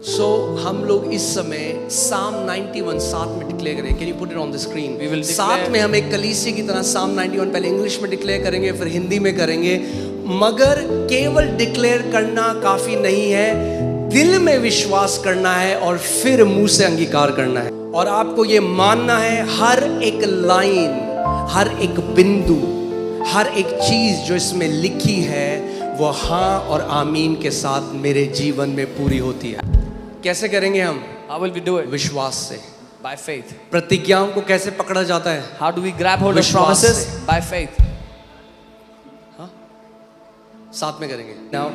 हम लोग इस समय Psalm 91 साथ में डिक्लेयर करेंगे. Can you put it on the screen? We will साथ में हम एक कलीसिया की तरह Psalm 91 पहले इंग्लिश में डिक्लेयर करेंगे, फिर हिंदी में करेंगे. मगर केवल डिक्लेयर करना काफी नहीं है, दिल में विश्वास करना है और फिर मुंह से अंगीकार करना है. और आपको ये मानना है हर एक लाइन, हर एक बिंदु, हर एक चीज जो इसमें लिखी है वो हाँ और आमीन के साथ मेरे जीवन में पूरी होती है. कैसे करेंगे हम? How will we do it? विश्वास से. By faith. प्रतिज्ञाओं को कैसे पकड़ा जाता है? How do we grab hold of विश्वास promises? से. By faith. हाँ? साथ में करेंगे. Now,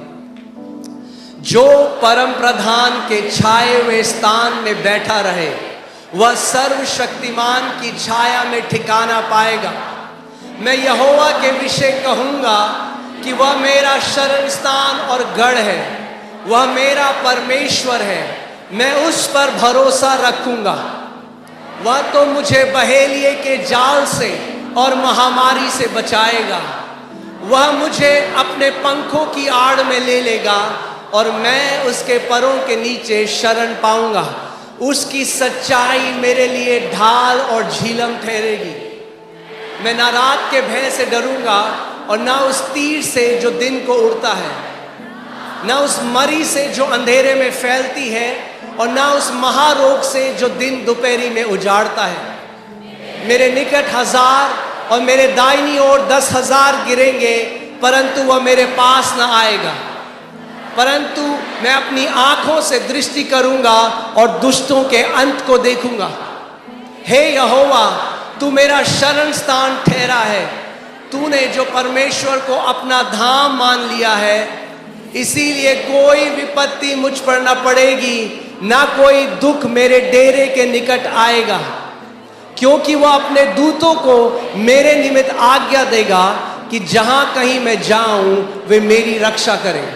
जो परम प्रधान के छाए हुए स्थान में बैठा रहे वह सर्वशक्तिमान की छाया में ठिकाना पाएगा. मैं यहोवा के विषय कहूंगा कि वह मेरा शरण स्थान और गढ़ है, वह मेरा परमेश्वर है, मैं उस पर भरोसा रखूंगा. वह तो मुझे बहेलिए के जाल से और महामारी से बचाएगा. वह मुझे अपने पंखों की आड़ में ले लेगा और मैं उसके परों के नीचे शरण पाऊंगा. उसकी सच्चाई मेरे लिए ढाल और झीलम ठहरेगी. मैं ना रात के भय से डरूंगा और ना उस तीर से जो दिन को उड़ता है, ना उस मरी से जो अंधेरे में फैलती है और ना उस महारोग से जो दिन दोपहरी में उजाड़ता है. मेरे निकट 1000 और मेरे दाहिनी ओर 10,000 गिरेंगे परंतु वह मेरे पास न आएगा. परंतु मैं अपनी आंखों से दृष्टि करूंगा और दुष्टों के अंत को देखूंगा. हे यहोवा, तू मेरा शरण स्थान ठहरा है. तूने जो परमेश्वर को अपना धाम मान लिया है, इसीलिए कोई विपत्ति मुझ पर न पड़ेगी, ना कोई दुख मेरे डेरे के निकट आएगा. क्योंकि वह अपने दूतों को मेरे निमित्त आज्ञा देगा कि जहां कहीं मैं जाऊं वे मेरी रक्षा करें.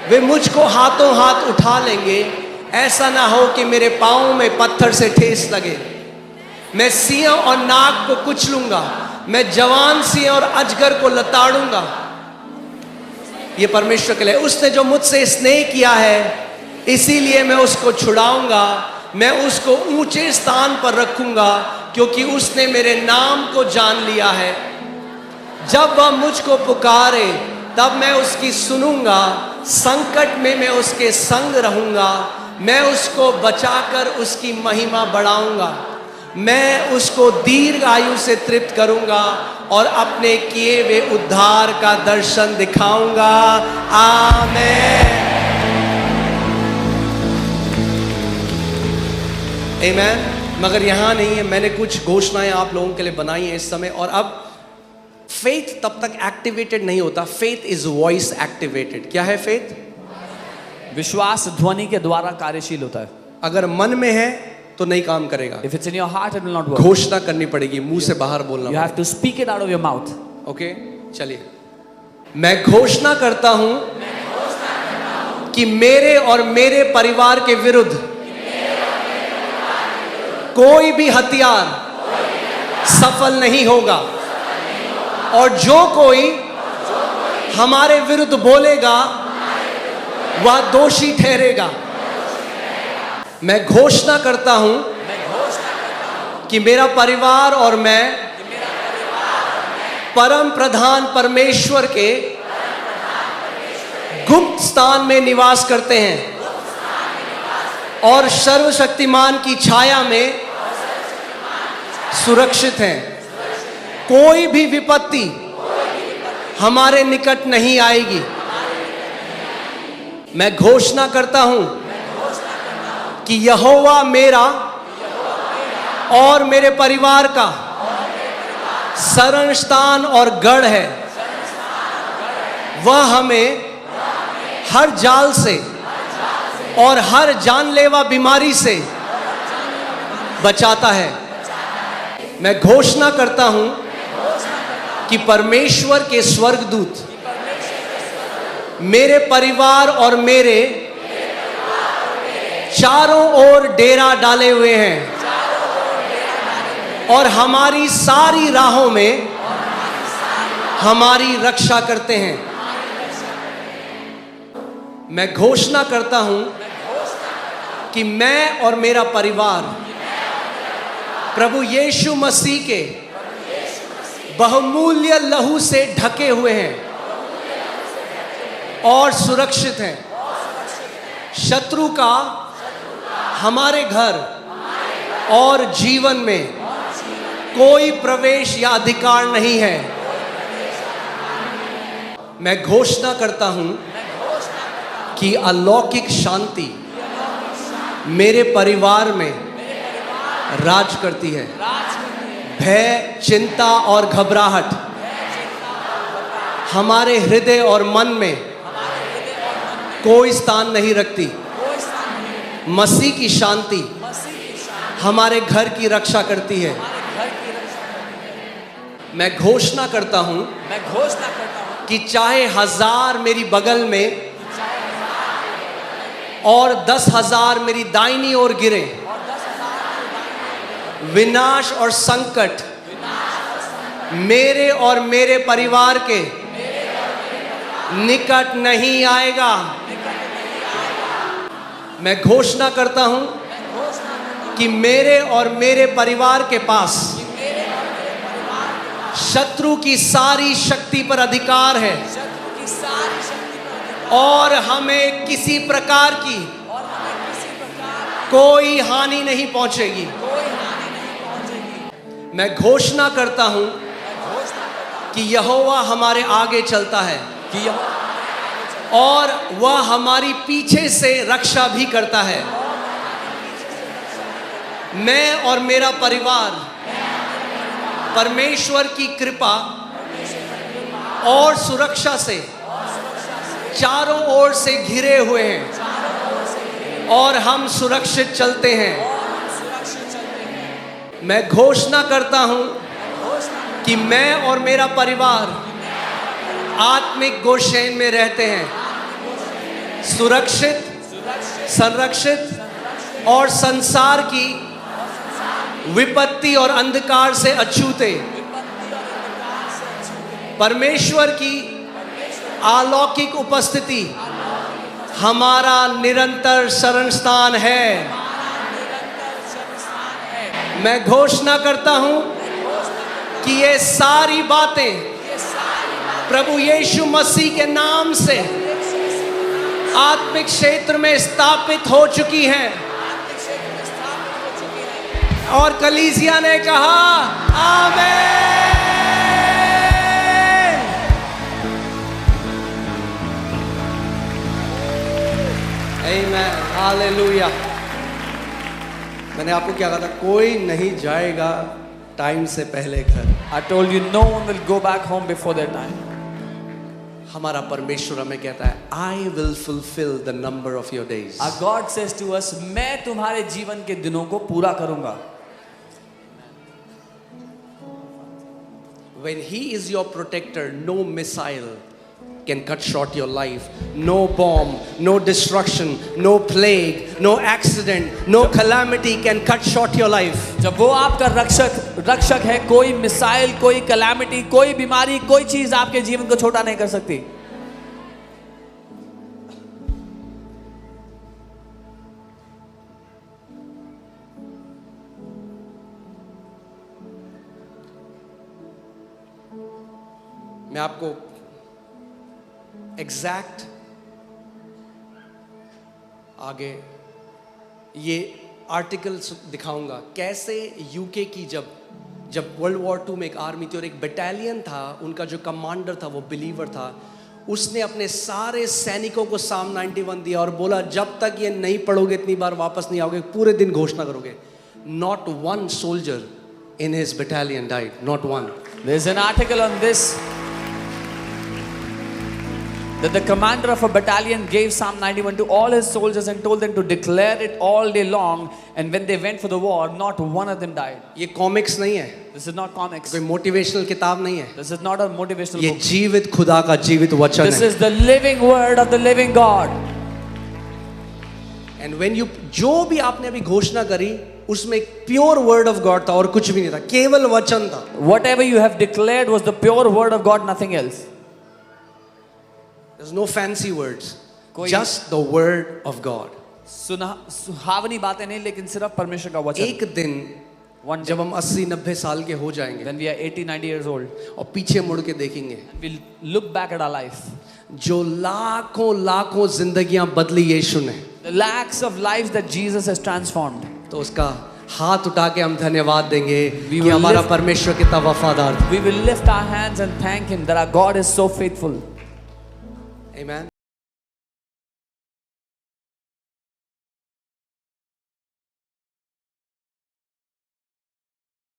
वे मुझको हाथों हाथ उठा लेंगे, ऐसा ना हो कि मेरे पांव में पत्थर से ठेस लगे. मैं सिंह और नाग को कुचलूंगा, मैं जवान सिंह और अजगर को लताड़ूंगा. ये परमेश्वर के लिए. उसने जो मुझसे स्नेह किया है इसीलिए मैं उसको छुड़ाऊंगा. मैं उसको ऊंचे स्थान पर रखूंगा क्योंकि उसने मेरे नाम को जान लिया है. जब वह मुझको पुकारे तब मैं उसकी सुनूंगा. संकट में मैं उसके संग रहूंगा. मैं उसको बचाकर उसकी महिमा बढ़ाऊंगा. मैं उसको दीर्घ आयु से तृप्त करूंगा और अपने किए हुए उद्धार का दर्शन दिखाऊंगा. आमीन. आमीन. मगर यहां नहीं है, मैंने कुछ घोषणाएं आप लोगों के लिए बनाई हैं इस समय. और अब फेथ तब तक एक्टिवेटेड नहीं होता. Faith is voice activated. क्या है फेथ? विश्वास ध्वनि के द्वारा कार्यशील होता है. अगर मन में है तो नहीं काम करेगा. If it's in your heart, it will not work. घोषणा करनी पड़ेगी, मुंह से बाहर बोलना. You have to speak it out of your mouth. Okay, चलिए. मैं घोषणा करता हूं कि मेरे और मेरे परिवार के विरुद्ध कोई भी हथियार सफल नहीं होगा. और जो कोई हमारे विरुद्ध बोलेगा वह दोषी ठहरेगा. मैं घोषणा करता हूं कि मेरा परिवार और मैं परम प्रधान परमेश्वर के गुप्त स्थान में निवास करते हैं और सर्वशक्तिमान की छाया में सुरक्षित हैं. कोई भी विपत्ति हमारे निकट नहीं आएगी. मैं घोषणा करता हूं कि यहोवा मेरा और मेरे परिवार का शरण स्थान और गढ़ है. वह हमें हर जाल से और हर जानलेवा बीमारी से बचाता है. मैं घोषणा करता हूं कि परमेश्वर के स्वर्गदूत मेरे परिवार और मेरे चारों ओर डेरा डाले हुए हैं और हमारी सारी राहों में हमारी रक्षा करते हैं. मैं घोषणा करता हूं कि मैं और मेरा परिवार प्रभु यीशु मसीह के बहुमूल्य लहू से ढके हुए हैं और सुरक्षित हैं। शत्रु का हमारे घर और जीवन में कोई प्रवेश या अधिकार नहीं है। मैं घोषणा करता हूं कि अलौकिक शांति मेरे परिवार में राज करती है। भय, चिंता और घबराहट हमारे हृदय और मन में कोई स्थान नहीं रखती। मसीह की शांति हमारे घर की रक्षा करती है। मैं घोषणा करता हूं कि चाहे 1000 मेरी बगल में और 10,000 मेरी दाहिनी ओर गिरे, विनाश और संकट मेरे और मेरे परिवार के निकट नहीं आएगा। मैं घोषणा करता हूं कि मेरे और मेरे परिवार के पास शत्रु की सारी शक्ति पर अधिकार है और हमें किसी प्रकार की कोई हानि नहीं पहुंचेगी। मैं घोषणा करता हूं कि यहोवा हमारे आगे चलता है और वह हमारी पीछे से रक्षा भी करता है। मैं और मेरा परिवार परमेश्वर की कृपा और सुरक्षा से चारों ओर से घिरे हुए हैं और हम सुरक्षित चलते हैं। मैं घोषणा करता हूं कि मैं और मेरा परिवार आत्मिक गोशेन में रहते हैं, सुरक्षित, संरक्षित और संसार की विपत्ति और अंधकार से अछूते। परमेश्वर की अलौकिक उपस्थिति हमारा निरंतर शरण स्थान है। मैं घोषणा करता हूं कि ये सारी बातें प्रभु यीशु मसीह के नाम से आत्मिक क्षेत्र में स्थापित हो चुकी हैं। और कलीसिया ने कहा आमीन। आमीन, हालेलुया। मैंने आपको क्या कहा था, कोई नहीं जाएगा टाइम से पहले घर। I told you no one will go back home before their time. हमारा परमेश्वर हमें कहता है I will fulfill the number of your days. Our God says to us, मैं तुम्हारे जीवन के दिनों को पूरा करूंगा। When he is your protector, no missile can cut short your life. No bomb, no destruction, no plague, no accident, no calamity can cut short your life. जब वो आपका रक्षक है, कोई मिसाइल, कोई कैलामिटी, कोई बीमारी, कोई चीज आपके जीवन को छोटा नहीं कर सकती। मैं आपको एग्जैक्ट आगे ये आर्टिकल दिखाऊंगा कैसे यूके की जब वर्ल्ड वॉर 2 में एक आर्मी थी और एक बटालियन था, उनका जो कमांडर था वो बिलीवर था। उसने अपने सारे सैनिकों को साम 91 दिया और बोला जब तक ये नहीं पढ़ोगे इतनी बार वापस नहीं आओगे, पूरे दिन घोषणा करोगे। Not one soldier in his battalion died, not one. There's an article on this that the commander of a battalion gave Psalm 91 to all his soldiers and told them to declare it all day long, and when they went for the war, not one of them died. ये comics नहीं है, This is not comics. कोई motivational किताब नहीं है, This is not a motivational ये book. जीवित खुदा का जीवित वचन This है। is the living word of the living God. And when you जो भी आपने अभी घोषणा करी उसमें एक प्योर वर्ड ऑफ गॉड था और कुछ भी नहीं था, केवल वचन था। Whatever you have declared was the pure word of God, nothing else. There's no fancy words, कोई- just the word of God. सुहावनी बातें नहीं, लेकिन सिर्फ परमेश्वर का वचन। एक दिन One day, जब हम 80-90 साल के हो जाएंगे when we are 80-90 years old, और पीछे मुड़ के देखेंगे, we'll look back at our life. जो लाखों लाखों जिंदगियां बदली यीशु ने, The lakhs of lives that Jesus has transformed. तो उसका हाथ उठा के हम धन्यवाद देंगे We कि will हमारा lift- परमेश्वर कितना वफादार था। We will lift our hands and thank Him that our God is so faithful. Amen.